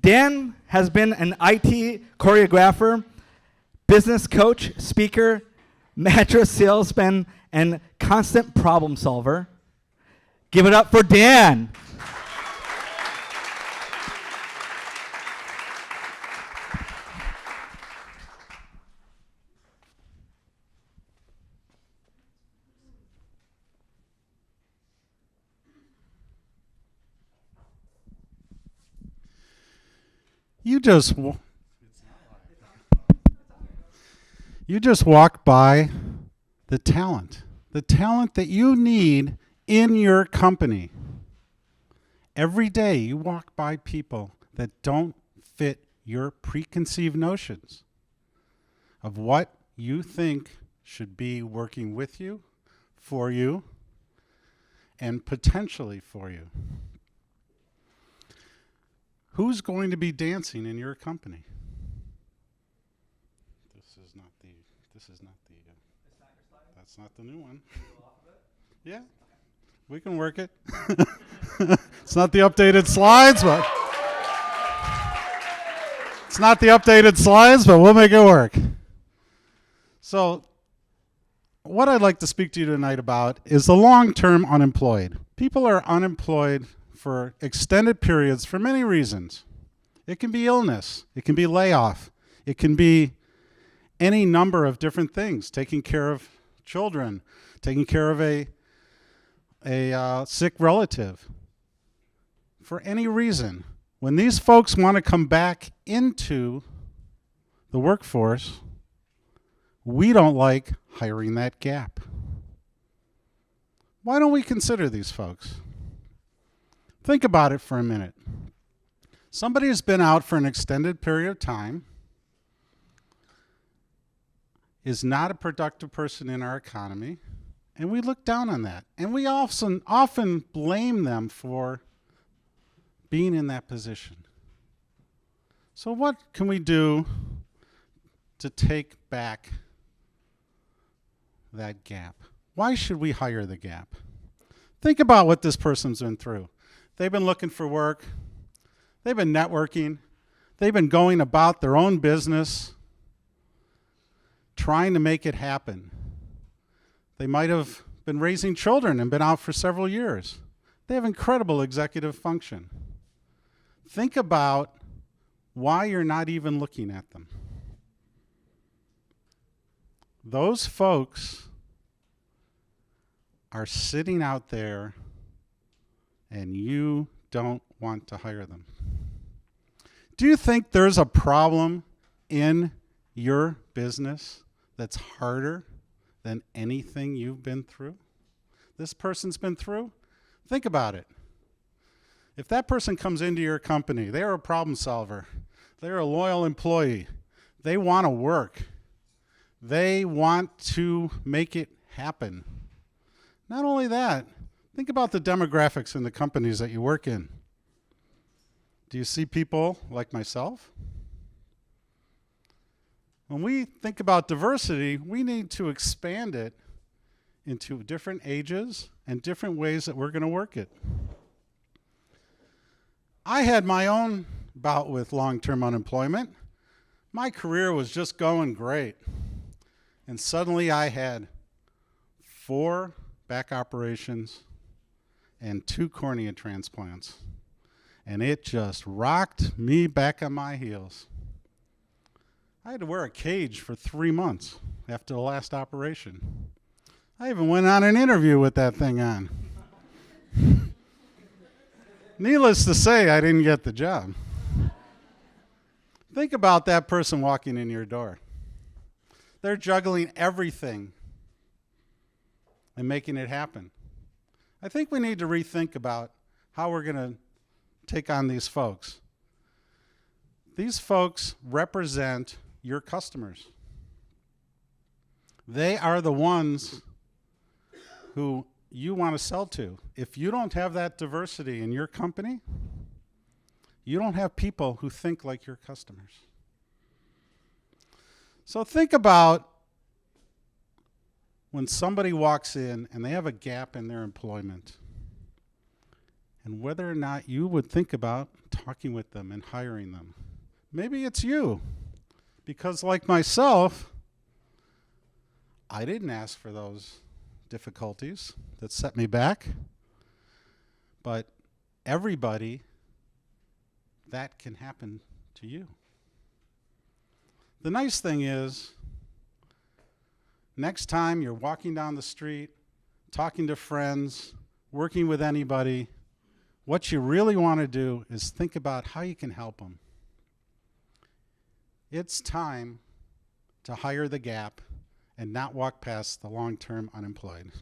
Dan has been an IT choreographer, business coach, speaker, mattress salesman, and constant problem solver. Give it up for Dan. You just walked by the talent that you need in your company. Every day you walk by people that don't fit your preconceived notions of what you think should be working with you, for you, and potentially for you. Who's going to be dancing in your company? That's not the new one. Yeah, we can work it. It's not the updated slides, but we'll make it work. So what I'd like to speak to you tonight about is the long-term unemployed. People are unemployed for extended periods for many reasons. It can be illness, it can be layoff, it can be any number of different things, taking care of children, taking care of a sick relative. For any reason, when these folks want to come back into the workforce, we don't like hiring that gap. Why don't we consider these folks? Think about it for a minute. Somebody has been out for an extended period of time, is not a productive person in our economy, and we look down on that. And we often blame them for being in that position. So what can we do to take back that gap? Why should we hire the gap? Think about what this person's been through. They've been looking for work. They've been networking. They've been going about their own business, trying to make it happen. They might have been raising children and been out for several years. They have incredible executive function. Think about why you're not even looking at them. Those folks are sitting out there and you don't want to hire them. Do you think there's a problem in your business that's harder than anything you've been through? This person's been through? Think about it. If that person comes into your company, they're a problem solver, they're a loyal employee, they want to work, they want to make it happen. Not only that, think about the demographics in the companies that you work in. Do you see people like myself? When we think about diversity, we need to expand it into different ages and different ways that we're going to work it. I had my own bout with long-term unemployment. My career was just going great. And suddenly I had 4 back operations and 2 cornea transplants. And it just rocked me back on my heels. I had to wear a cage for 3 months after the last operation. I even went on an interview with that thing on. Needless to say, I didn't get the job. Think about that person walking in your door. They're juggling everything and making it happen. I think we need to rethink about how we're going to take on these folks. These folks represent your customers. They are the ones who you want to sell to. If you don't have that diversity in your company, you don't have people who think like your customers. So think about when somebody walks in and they have a gap in their employment, and whether or not you would think about talking with them and hiring them. Maybe it's you, because like myself, I didn't ask for those difficulties that set me back, but everybody, that can happen to you. The nice thing is, next time you're walking down the street, talking to friends, working with anybody, what you really want to do is think about how you can help them. It's time to hire the gap and not walk past the long-term unemployed.